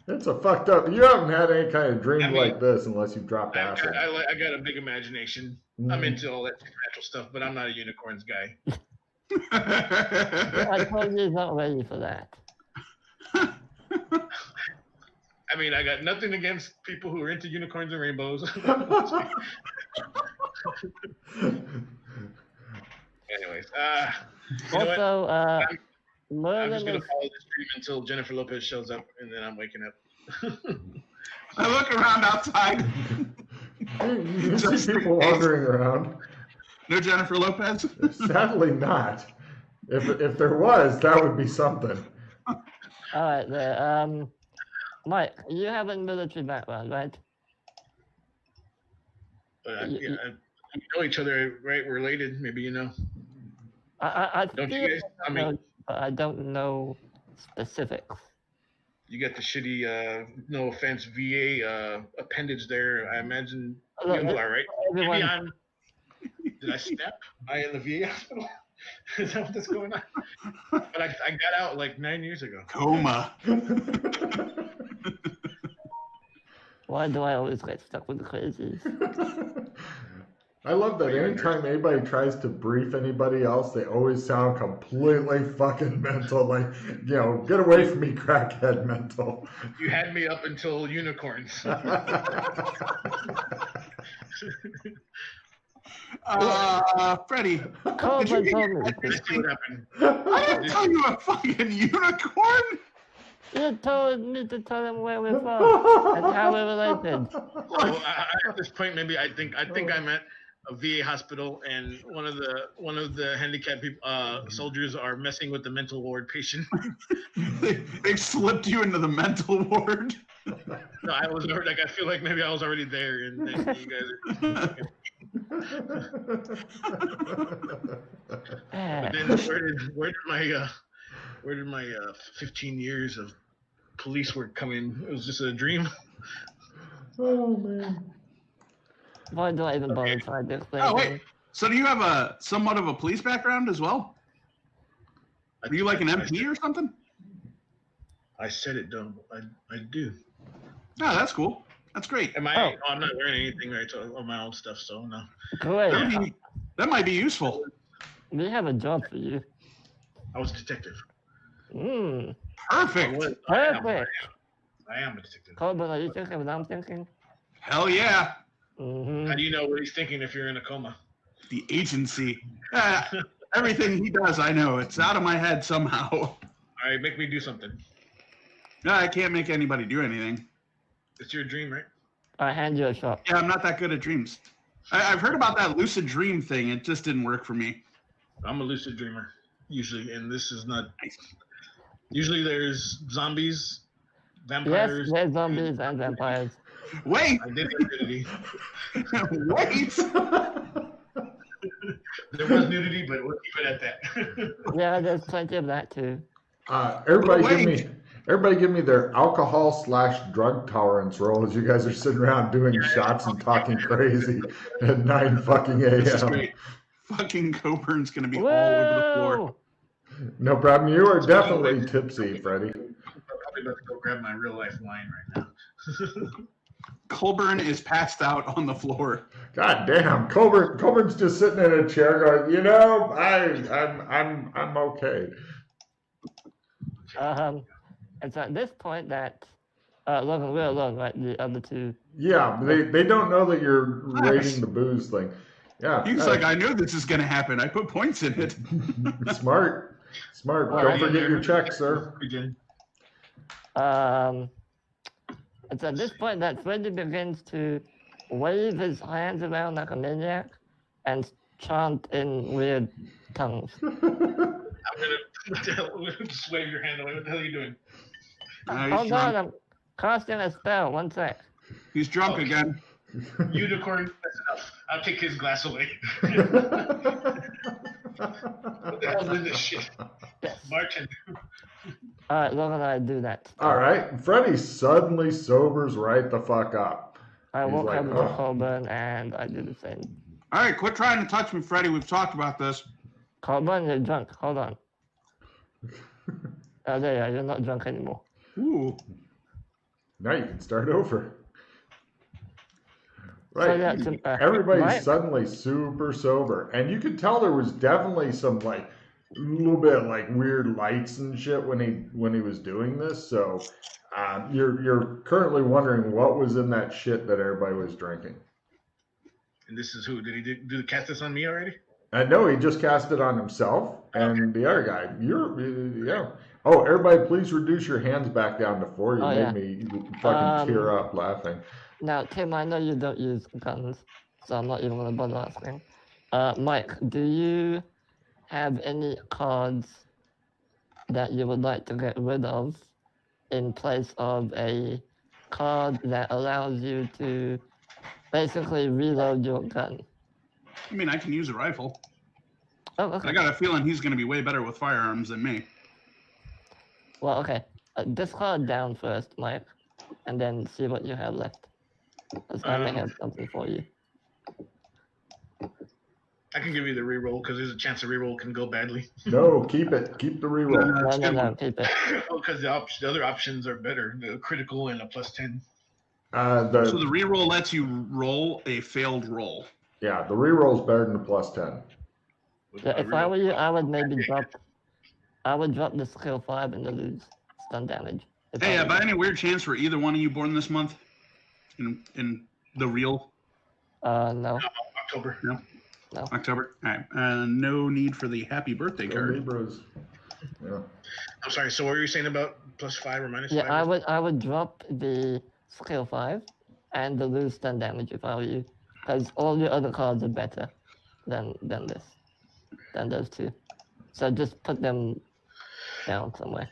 Speaker 1: It's a fucked up. You haven't had any kind of dream
Speaker 2: I mean,
Speaker 1: like this unless you've dropped acid.
Speaker 2: I got a big imagination. I'm into all that supernatural stuff, but I'm not a unicorns guy.
Speaker 3: I told you he's not ready for that.
Speaker 2: I mean, I got nothing against people who are into unicorns and rainbows. Anyways, you know what?
Speaker 3: Also,
Speaker 2: I'm just
Speaker 3: Merlin
Speaker 2: gonna
Speaker 3: is
Speaker 2: follow this dream until Jennifer Lopez shows up, and then I'm waking up.
Speaker 4: I look around outside.
Speaker 1: You see people wandering around.
Speaker 4: No Jennifer Lopez?
Speaker 1: Sadly not. If there was, that would be something.
Speaker 3: all right there. Mike, you have a military background, right?
Speaker 2: But we know each other, right? We're related, maybe you know.
Speaker 3: I
Speaker 2: Don't
Speaker 3: feel
Speaker 2: you guys? I mean,
Speaker 3: but I don't know specifics.
Speaker 2: you got the shitty, no offense, VA appendage there. I imagine you
Speaker 3: Look,
Speaker 2: all are, right?
Speaker 3: everyone-
Speaker 2: Maybe I'm. Did I snap? I in the VA hospital? Is that what's going on? But I got out like 9 years ago.
Speaker 4: Coma.
Speaker 3: Why do I always get stuck with the crazies?
Speaker 1: I love that anytime anybody tries to brief anybody else, they always sound completely fucking mental. Like, you know, get away from me, crackhead mental.
Speaker 2: You had me up until unicorns.
Speaker 4: Freddie,
Speaker 3: Call
Speaker 4: did you
Speaker 3: my
Speaker 4: get
Speaker 3: phone.
Speaker 2: Let's see what happened.
Speaker 4: I didn't tell you a fucking unicorn.
Speaker 3: You told me to tell them where we're from and how we're related.
Speaker 2: So at this point, maybe I think I'm at a VA hospital, and one of the handicapped people, soldiers are messing with the mental ward patient.
Speaker 4: They slipped you into the mental ward.
Speaker 2: No, I was already, like, I feel like maybe I was already there, and then you guys are. But then where did my 15 years of police work come in? It was just a dream.
Speaker 1: Oh man.
Speaker 3: Why do I even bother trying to explain?
Speaker 4: Oh wait, so do you have a somewhat of a police background as well? Are you like an MP or something?
Speaker 2: I said it, don't I do.
Speaker 4: Oh, that's cool. That's great.
Speaker 2: Am I? Oh, I'm not wearing anything right on my own stuff, so no.
Speaker 3: Great.
Speaker 4: That might be useful.
Speaker 3: We have a job for you.
Speaker 2: I was a detective.
Speaker 3: Hmm.
Speaker 4: Perfect.
Speaker 3: Perfect.
Speaker 2: I am a detective.
Speaker 3: Colbert, are you thinking what I'm thinking?
Speaker 4: Hell yeah.
Speaker 3: Mm-hmm.
Speaker 2: How do you know what he's thinking if you're in a coma?
Speaker 4: The agency. Everything he does, I know. It's out of my head somehow.
Speaker 2: All right, make me do something.
Speaker 4: No, I can't make anybody do anything.
Speaker 2: It's your dream, right?
Speaker 3: I hand you a shot.
Speaker 4: Yeah, I'm not that good at dreams. I've heard about that lucid dream thing. It just didn't work for me.
Speaker 2: I'm a lucid dreamer, usually, and this is not. Usually there's zombies, vampires.
Speaker 3: Yes, there's zombies and vampires.
Speaker 4: Wait!
Speaker 2: I did nudity.
Speaker 4: Wait!
Speaker 2: There was nudity, but we'll keep it at that.
Speaker 3: Yeah, there's plenty of that too.
Speaker 1: Everybody give me their alcohol/drug tolerance roll as you guys are sitting around doing shots and talking crazy at 9 fucking
Speaker 4: This is
Speaker 1: a.m.
Speaker 4: great. Fucking Coburn's gonna be all over the floor.
Speaker 3: Whoa!
Speaker 1: No problem. You are definitely tipsy, Freddie.
Speaker 2: I'm probably about to go grab my real life wine right now.
Speaker 4: Colburn is passed out on the floor.
Speaker 1: God damn, Coburn's just sitting in a chair going, you know, I'm okay.
Speaker 3: It's at this point that Logan, we're alone, right? The other two.
Speaker 1: Yeah, they don't know that you're rating the booze thing. Yeah.
Speaker 4: He's like, I knew this is gonna happen. I put points in it.
Speaker 1: Smart.
Speaker 3: Well,
Speaker 1: Don't forget your check, sir.
Speaker 3: It's at this point that Freddy begins to wave his hands around like a maniac and chant in weird tongues.
Speaker 2: I'm gonna just wave your hand away. What the hell are you doing?
Speaker 3: Hold on, I'm casting a spell. One sec.
Speaker 4: He's drunk again.
Speaker 2: Unicorn, that's enough. I'll take his glass away. What the hell is this shit?
Speaker 3: Yes.
Speaker 2: Bartender.
Speaker 3: All right, Logan and I do that.
Speaker 1: All right. Freddie suddenly sobers right the fuck up.
Speaker 3: I
Speaker 1: He's
Speaker 3: walk
Speaker 1: like,
Speaker 3: over to Colburn and I do the same.
Speaker 4: All right, quit trying to touch me, Freddie. We've talked about this.
Speaker 3: Colburn, you're drunk. Hold on. Oh, there you are. You're not drunk anymore.
Speaker 4: Ooh.
Speaker 1: Now you can start over.
Speaker 3: So
Speaker 1: Right.
Speaker 3: yeah,
Speaker 1: Everybody's
Speaker 3: Mike?
Speaker 1: suddenly super sober. And you could tell there was definitely some like a little bit of, like weird lights and shit when he was doing this. So you're currently wondering what was in that shit that everybody was drinking.
Speaker 2: And this is who? Did he do the cast this on me already?
Speaker 1: No, he just cast it on himself and the other guy. Yeah. Oh, everybody, please reduce your hands back down to 4. You
Speaker 3: Oh,
Speaker 1: made
Speaker 3: yeah.
Speaker 1: me fucking tear up laughing.
Speaker 3: Now, Tim, I know you don't use guns, so I'm not even going to bother asking. Mike, do you have any cards that you would like to get rid of in place of a card that allows you to basically reload your gun?
Speaker 4: I mean, I can use a rifle.
Speaker 3: Oh, okay.
Speaker 4: I got a feeling he's going to be way better with firearms than me.
Speaker 3: Well, okay. Discard down first, Mike, and then see what you have left. Because I may have something for you.
Speaker 2: I can give you the reroll because there's a chance the reroll can go badly.
Speaker 1: No, keep it. Keep the reroll.
Speaker 3: No, keep it.
Speaker 2: Because the other options are better. The critical and a +10.
Speaker 4: So the reroll lets you roll a failed roll.
Speaker 1: Yeah, the reroll is better than the +10.
Speaker 3: Yeah, if I were you, I would maybe drop the skill 5 and the lose stun damage.
Speaker 4: Hey, by any weird chance were either one of you born this month? In the real?
Speaker 3: No.
Speaker 2: October.
Speaker 4: No.
Speaker 3: No.
Speaker 4: October. All right. No need for the happy birthday card.
Speaker 1: Libras. Yeah.
Speaker 2: I'm sorry. So what were you saying about +5 or -5?
Speaker 3: Yeah, I would drop the skill 5 and the lose stun damage if I were you, because all your other cards are better than those two. So just put them down somewhere.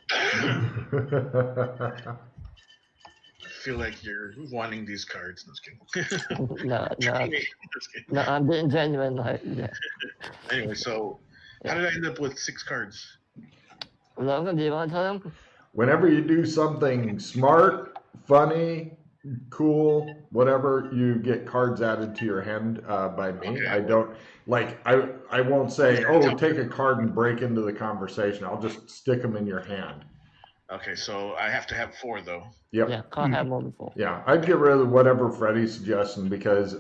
Speaker 2: I feel like you're wanting these cards. No, just kidding.
Speaker 3: No,
Speaker 2: Just kidding.
Speaker 3: no, I'm being genuine. Like, yeah.
Speaker 2: Anyway, so how did I end up with 6 cards?
Speaker 3: Logan, do you want to tell them?
Speaker 1: Whenever you do something smart, funny, cool, whatever, you get cards added to your hand by me.
Speaker 2: Okay.
Speaker 1: I don't like. I won't say, oh, take a card and break into the conversation. I'll just stick them in your hand.
Speaker 2: Okay, so I have to have 4 though.
Speaker 1: Yep.
Speaker 3: Yeah, can't have more than 4.
Speaker 1: Yeah, I'd get rid of whatever Freddie's suggesting because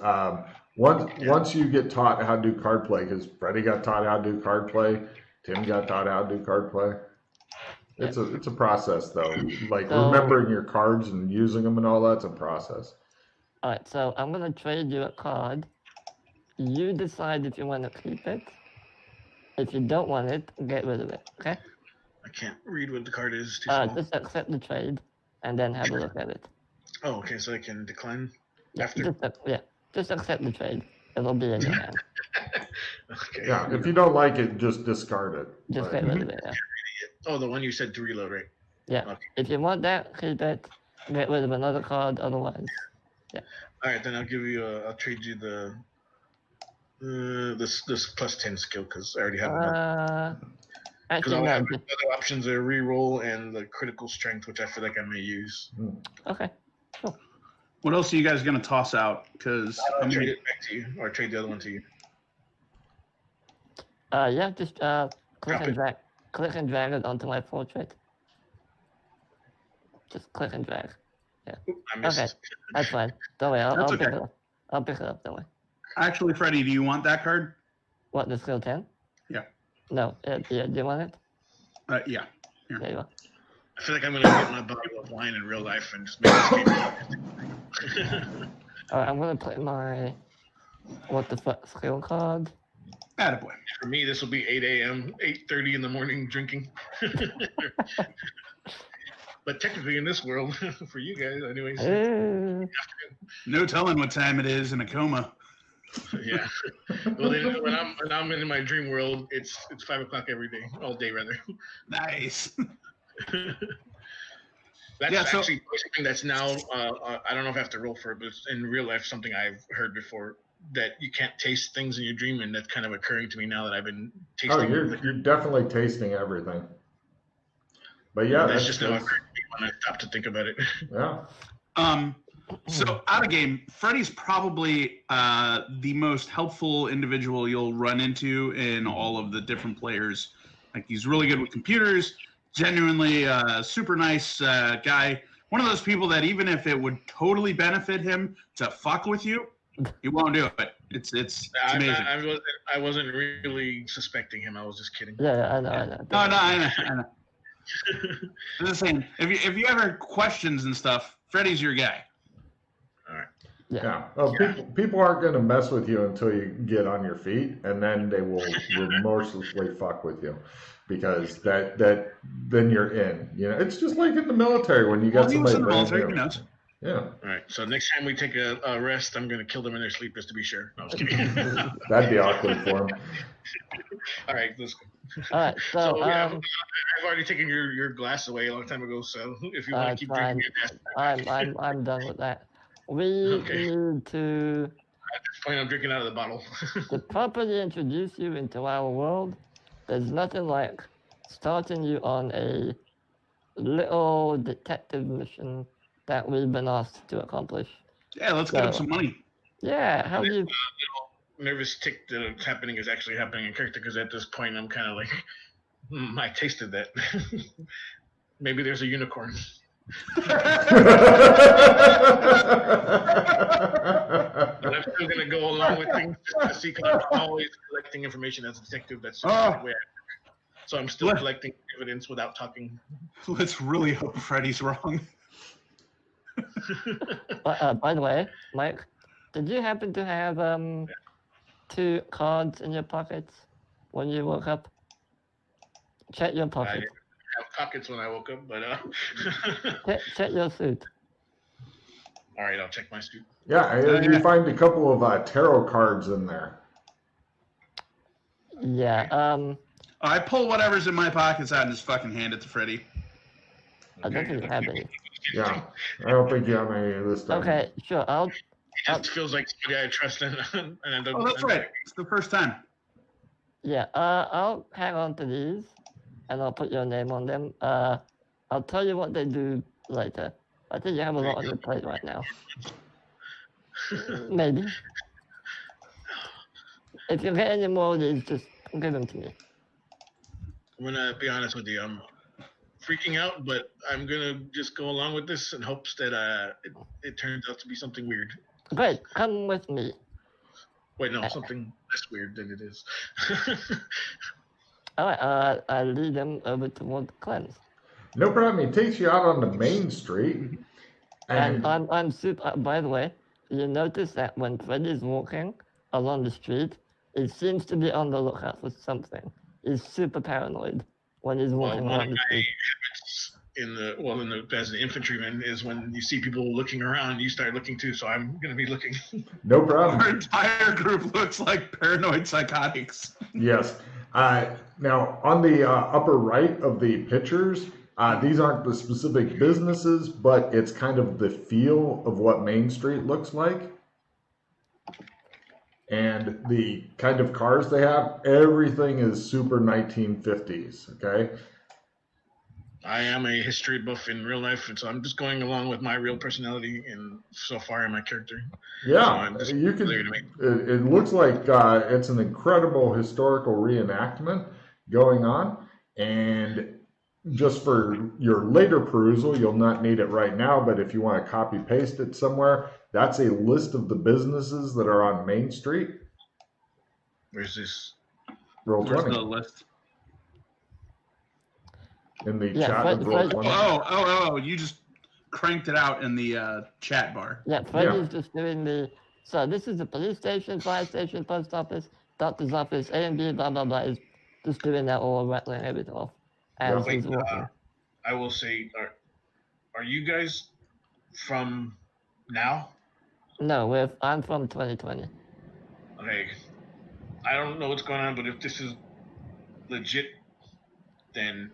Speaker 1: once you get taught how to do card play, because Freddie got taught how to do card play, Tim got taught how to do card play. It's a process though. Like remembering your cards and using them and all that's a process.
Speaker 3: All right, so I'm gonna trade you a card. You decide if you want to keep it. If you don't want it, get rid of it. Okay?
Speaker 2: I can't read what the card is. Too small.
Speaker 3: Just accept the trade, and then have a look at it.
Speaker 2: Oh, okay. So I can decline
Speaker 3: Yeah,
Speaker 2: after.
Speaker 3: just accept the trade. It'll be in your hand.
Speaker 2: Okay.
Speaker 1: Yeah, if you don't like it, just discard it.
Speaker 3: Just
Speaker 1: But-
Speaker 3: get rid of it. Yeah.
Speaker 2: Oh, the one you said to reload, right?
Speaker 3: Yeah.
Speaker 2: Okay.
Speaker 3: If you want that, keep it. Get rid of another card. Otherwise,
Speaker 2: All right, then I'll give you. I'll trade you this +10 skill because I already have enough. Because
Speaker 3: actually
Speaker 2: all I have
Speaker 3: no.
Speaker 2: other options are reroll and the critical strength, which I feel like I may use.
Speaker 3: Okay.
Speaker 4: What else are you guys going to toss out? Because
Speaker 2: I'll trade it back to you, or trade the other one to you.
Speaker 3: Yeah. Just click
Speaker 2: Drop
Speaker 3: and
Speaker 2: it.
Speaker 3: drag. Click and drag it onto my portrait. Just click and drag.
Speaker 2: Oop, I missed.
Speaker 3: Okay. That's fine. Don't worry. I'll
Speaker 4: That's
Speaker 3: pick
Speaker 4: okay.
Speaker 3: it up. I'll pick it up. Don't worry.
Speaker 4: actually, Freddie, do you want that card?
Speaker 3: What, the skill 10?
Speaker 4: Yeah.
Speaker 3: No. Yeah, do you want it?
Speaker 4: Yeah.
Speaker 3: There you go.
Speaker 2: I feel like I'm gonna get my bottle of wine in real life and just make this game.
Speaker 3: All right, I'm gonna play my what the fuck skill card.
Speaker 4: Attaboy.
Speaker 2: For me, this will be 8 a.m., 8:30 in the morning drinking. But technically, in this world, for you guys, anyways,
Speaker 4: No telling what time it is in a coma.
Speaker 2: yeah. Well, then, when I'm in my dream world, it's 5 o'clock every day, all day rather.
Speaker 4: Nice.
Speaker 2: That's
Speaker 4: Yeah, so-
Speaker 2: actually something that's now. I don't know if I have to roll for it, but it's in real life something I've heard before, that you can't taste things in your dream, and that's kind of occurring to me now that I've been tasting.
Speaker 1: Oh, you're definitely tasting everything. But yeah,
Speaker 2: that's just now occurring to me when I stop to think about it.
Speaker 1: yeah.
Speaker 4: So out of game, Freddie's probably the most helpful individual you'll run into in all of the different players. Like, he's really good with computers, genuinely super nice guy, one of those people that even if it would totally benefit him to fuck with you, he won't do it. It's amazing.
Speaker 2: I wasn't really suspecting him. I was just kidding.
Speaker 3: Yeah, I know.
Speaker 4: No, I know. I'm just saying, if you ever questions and stuff, Freddy's your guy.
Speaker 2: All right.
Speaker 3: Yeah.
Speaker 1: Well, people aren't going to mess with you until you get on your feet, and then they will remorselessly fuck with you, because then you're in. You know, it's just like in the military when you got
Speaker 4: He was
Speaker 1: somebody
Speaker 4: in the
Speaker 1: brand
Speaker 4: military,
Speaker 1: new.
Speaker 4: he knows.
Speaker 1: Yeah,
Speaker 2: All right. So next time we take a rest, I'm going to kill them in their sleep just to be sure. No, I was kidding.
Speaker 1: that'd be awkward for him.
Speaker 2: All right, let's go.
Speaker 3: All right, so
Speaker 2: yeah, I've already taken your glass away a long time ago. So if you want to keep drinking it,
Speaker 3: I'm done with that. We
Speaker 2: Okay.
Speaker 3: need to
Speaker 2: at this point I'm drinking out of the bottle.
Speaker 3: to properly introduce you into our world. There's nothing like starting you on a little detective mission that we've been asked to accomplish.
Speaker 4: Yeah, let's get him some money.
Speaker 3: Yeah, how do you?
Speaker 2: Nervous tick that's happening is actually happening in character, because at this point I'm kind of like, I tasted that. Maybe there's a unicorn. But I'm still gonna go along with things just to see, because I'm always collecting information as a detective. That's just the way I work. So I'm still collecting evidence without talking.
Speaker 4: Let's really hope Freddy's wrong.
Speaker 3: By the way, Mike, did you happen to have 2 cards in your pockets when you woke up? Check your
Speaker 2: I
Speaker 3: pockets.
Speaker 2: didn't have pockets when I woke up, but
Speaker 3: Check your suit.
Speaker 2: all right, I'll check my suit.
Speaker 1: Yeah, you find a couple of tarot cards in there.
Speaker 3: Yeah.
Speaker 4: I pull whatever's in my pockets out and just fucking hand it to Freddy.
Speaker 3: I don't think you have any.
Speaker 1: Yeah, I don't think you have any this time.
Speaker 3: Okay, sure.
Speaker 2: It just feels like somebody I trust, and I don't.
Speaker 4: Oh, that's right. It's the first time.
Speaker 3: Yeah. I'll hang on to these, and I'll put your name on them. I'll tell you what they do later. I think you have a lot on your plate right now. Maybe. If you get any more of these, just give them to me.
Speaker 2: I'm gonna be honest with you. I'm freaking out, but I'm gonna just go along with this in hopes that it turns out to be something weird.
Speaker 3: Great, come with me.
Speaker 2: Wait, no, something less weird than it is.
Speaker 3: All right, I lead them over toward Clem's.
Speaker 1: No problem. He takes you out on the main street.
Speaker 3: And I'm super. By the way, you notice that when Freddy's walking along the street, he seems to be on the lookout for something. He's super paranoid when he's walking around the street.
Speaker 2: As an infantryman, is when you see people looking around, you start looking too. So I'm gonna be looking.
Speaker 1: No problem.
Speaker 4: Our entire group looks like paranoid psychotics.
Speaker 1: Yes. Now, on the upper right of the pictures, these aren't the specific businesses, but it's kind of the feel of what Main Street looks like. And the kind of cars they have, everything is super 1950s, okay?
Speaker 2: I am a history buff in real life, and so I'm just going along with my real personality and so far in my character.
Speaker 1: Yeah,
Speaker 2: So
Speaker 1: you can. It looks like it's an incredible historical reenactment going on, and just for your later perusal, you'll not need it right now, but if you want to copy paste it somewhere, that's a list of the businesses that are on Main Street.
Speaker 2: Where's this?
Speaker 1: Roll
Speaker 4: Where's
Speaker 1: 20
Speaker 4: the list?
Speaker 1: in the
Speaker 3: Yeah,
Speaker 1: chat of Roll 20.
Speaker 4: Oh, you just cranked it out in the chat bar.
Speaker 3: Yeah, Freddy's just doing the. So this is the police station, fire station, post office, doctor's office, A and B, blah blah blah. Is just doing that all, rattling everything off as he's walking.
Speaker 2: I will say, are you guys from now?
Speaker 3: No, I'm from 2020.
Speaker 2: Okay, I don't know what's going on, but if this is legit, then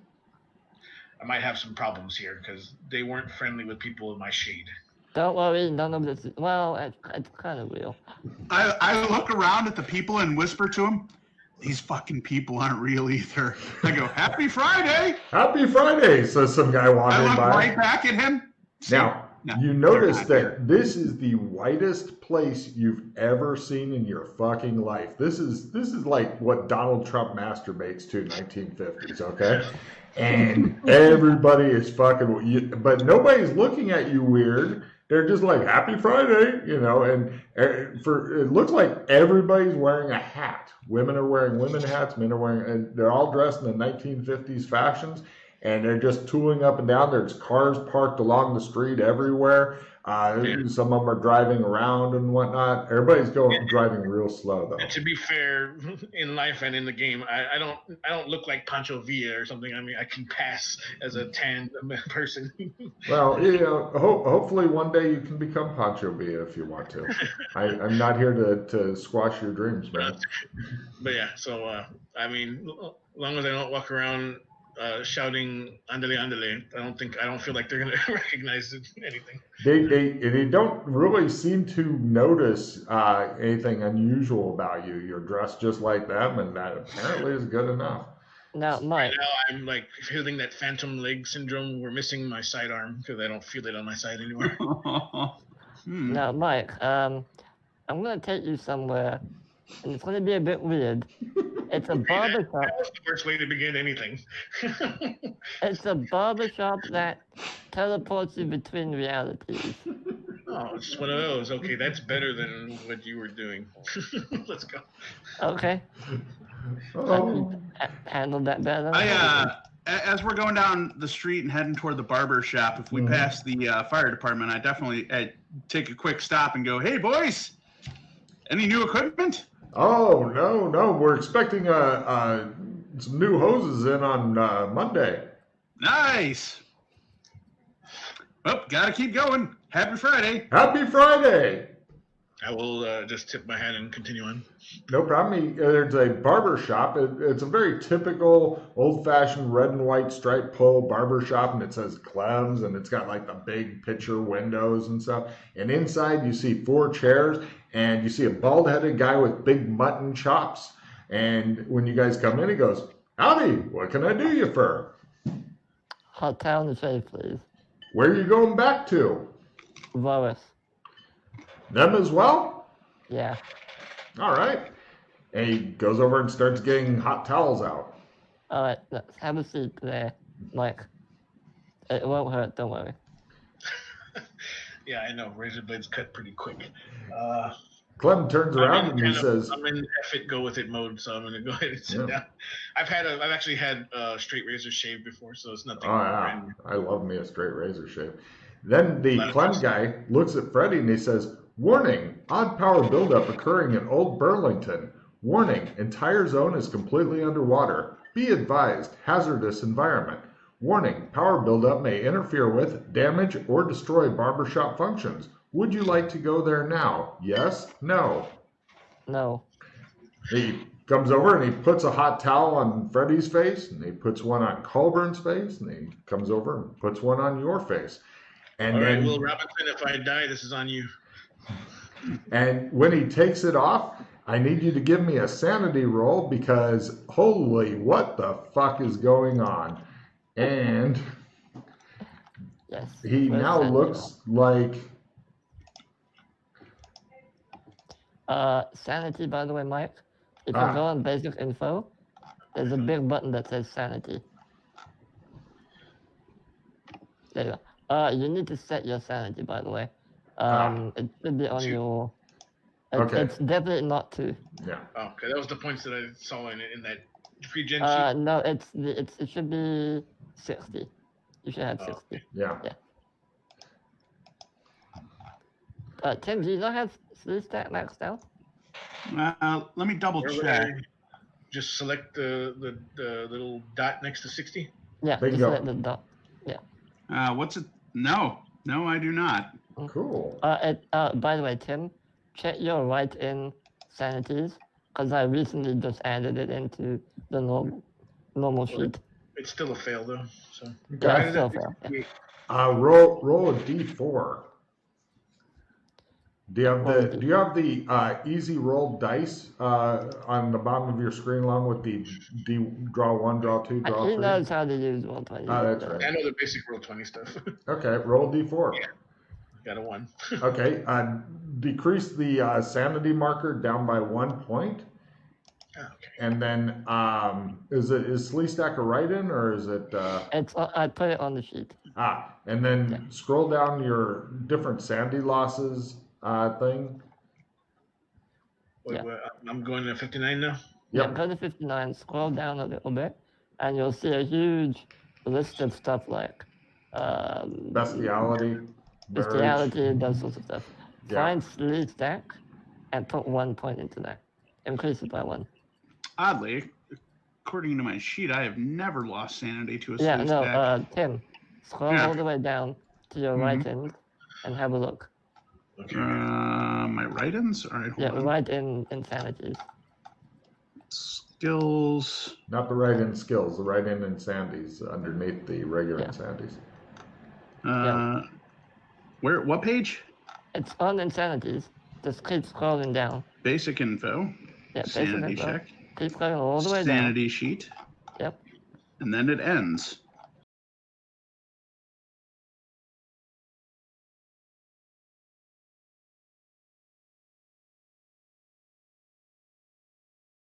Speaker 2: I might have some problems here, because they weren't friendly with people in my shade.
Speaker 3: Don't worry, none of this. Well, it's kind of real.
Speaker 4: I look around at the people and whisper to them, these fucking people aren't real either. I go, Happy Friday!
Speaker 1: Happy Friday, says some guy
Speaker 4: I
Speaker 1: wandering
Speaker 4: look
Speaker 1: by.
Speaker 4: right back at him.
Speaker 1: Now, you notice that this is the whitest place you've ever seen in your fucking life. This is like what Donald Trump masturbates to 1950s, okay? and everybody is fucking, but nobody's looking at you weird. They're just like, Happy Friday, and it looks like everybody's wearing a hat. Women are wearing women hats, men are wearing, and they're all dressed in the 1950s fashions, and they're just tooling up and down. There's cars parked along the street everywhere. Some of them are driving around and whatnot. Everybody's driving real slow though.
Speaker 2: And to be fair, in life and in the game, I don't look like Pancho Villa or something. I mean, I can pass as a tan person.
Speaker 1: Well, hopefully one day you can become Pancho Villa if you want to. I'm not here to squash your dreams, man.
Speaker 2: But yeah, so I mean, as long as I don't walk around shouting "Andale, andale," I don't feel like they're gonna recognize anything.
Speaker 1: They don't really seem to notice anything unusual about you. You're dressed just like them, and that apparently is good enough.
Speaker 3: Now, Mike.
Speaker 2: Right now, I'm like feeling that phantom leg syndrome. We're missing my sidearm because I don't feel it on my side anymore.
Speaker 3: Now, Mike, I'm gonna take you somewhere, and it's gonna be a bit weird. It's a barbershop.
Speaker 2: That was the worst way to begin anything.
Speaker 3: It's a barbershop that teleports you between realities.
Speaker 2: Oh, it's just one of those. Okay, that's better than what you were doing. Let's go.
Speaker 3: Okay.
Speaker 1: Oh.
Speaker 3: Handle that better.
Speaker 4: As we're going down the street and heading toward the barber shop, if we pass the fire department, I definitely take a quick stop and go, "Hey, boys, any new equipment?"
Speaker 1: Oh, no. We're expecting some new hoses in on Monday.
Speaker 4: Nice. Well, gotta keep going. Happy Friday.
Speaker 1: Happy Friday.
Speaker 2: I will just tip my hat and continue on.
Speaker 1: No problem. There's a barber shop. It's a very typical old-fashioned red and white striped pole barber shop, and it says Clem's, and it's got like the big picture windows and stuff. And inside you see 4 chairs, and you see a bald-headed guy with big mutton chops. And when you guys come in, he goes, "Howdy, what can I do you for?"
Speaker 3: Hot town to shave, please.
Speaker 1: Where are you going back to?
Speaker 3: Lois.
Speaker 1: Them as well?
Speaker 3: Yeah.
Speaker 1: All right. And he goes over and starts getting hot towels out.
Speaker 3: All right, let's have a seat there, Mike. It won't hurt, don't worry.
Speaker 2: Yeah, I know. Razor blades cut pretty quick.
Speaker 1: Clem turns around and he says,
Speaker 2: "I'm in F it, go with it mode, so I'm going to go ahead and sit down." I've actually had straight razor shave before, so it's nothing.
Speaker 1: Oh, yeah. I love me a straight razor shave. Then the Clem guy looks at Freddy and he says, "Warning, odd power buildup occurring in Old Burlington. Warning, entire zone is completely underwater. Be advised, hazardous environment. Warning, power buildup may interfere with, damage, or destroy barbershop functions. Would you like to go there now? Yes? No?"
Speaker 3: No.
Speaker 1: He comes over and he puts a hot towel on Freddy's face, and he puts one on Colburn's face, and he comes over and puts one on your face. And
Speaker 2: All
Speaker 1: then,
Speaker 2: right, Will Robinson, if I die, this is on you.
Speaker 1: And when he takes it off, I need you to give me a sanity roll because holy, what the fuck is going on? And
Speaker 3: Yes.
Speaker 1: he now looks like...
Speaker 3: Sanity, by the way, Mike. If you go on basic info, there's a big button that says sanity. There you go. You need to set your sanity, by the way. It should be on your...
Speaker 1: Okay.
Speaker 3: It's definitely not 2.
Speaker 1: Yeah.
Speaker 2: Oh, okay, that was the points that I saw in that pre-gen sheet.
Speaker 3: No, it should be 60. You should have 60.
Speaker 2: Okay.
Speaker 1: Yeah.
Speaker 3: Tim, do you not have 3 stat maxed out?
Speaker 4: Let me double
Speaker 2: Where would
Speaker 4: check.
Speaker 2: I just select the little dot next to 60?
Speaker 3: Yeah,
Speaker 1: Bingo.
Speaker 3: just select the dot. Yeah.
Speaker 4: What's it? No, I do not.
Speaker 1: Cool.
Speaker 3: By the way, Tim, check your write-in sanities, because I recently just added it into the normal sheet.
Speaker 2: It's still a fail though. So
Speaker 3: Yeah, it's still fail. Yeah.
Speaker 1: Roll a d4. Do you have the easy roll dice on the bottom of your screen along with the draw 1, draw 2, draw 3?
Speaker 3: He knows how to use Roll20.
Speaker 1: That's right.
Speaker 2: I know the basic Roll20 stuff.
Speaker 1: Okay, roll d4.
Speaker 2: Yeah. Got a 1.
Speaker 1: Okay, decrease the sanity marker down by 1 point.
Speaker 2: Okay.
Speaker 1: And then is Sleestack a write-in or is it
Speaker 3: I put it on the sheet.
Speaker 1: and then scroll down your different sandy losses thing.
Speaker 2: Wait,
Speaker 3: Yeah.
Speaker 2: wait, I'm going to 59 now.
Speaker 3: Yeah,
Speaker 1: Yep.
Speaker 3: go to 59, scroll down a little bit, and you'll see a huge list of stuff like
Speaker 1: Bestiality. Marriage.
Speaker 3: bestiality, those sorts of stuff.
Speaker 1: Yeah.
Speaker 3: Find sleeve stack and put 1 point into that. Increase it by 1.
Speaker 4: Oddly, according to my sheet, I have never lost sanity to a
Speaker 3: Yeah,
Speaker 4: sleeve
Speaker 3: no,
Speaker 4: stack.
Speaker 3: Tim, scroll
Speaker 4: Yeah.
Speaker 3: all the way down to your right end and have a look.
Speaker 2: Okay.
Speaker 4: My write-ins? All right, hold on.
Speaker 3: Right in insanities.
Speaker 4: Skills.
Speaker 1: Not the write-in skills, the write-in insandities underneath the regular insandities.
Speaker 4: Where? What page?
Speaker 3: It's on insanities. Just keep scrolling down.
Speaker 4: Basic info.
Speaker 3: Yeah, basic
Speaker 4: Sanity
Speaker 3: info.
Speaker 4: check.
Speaker 3: Keep going all the way down.
Speaker 4: Sanity sheet.
Speaker 3: Yep.
Speaker 4: And then it ends.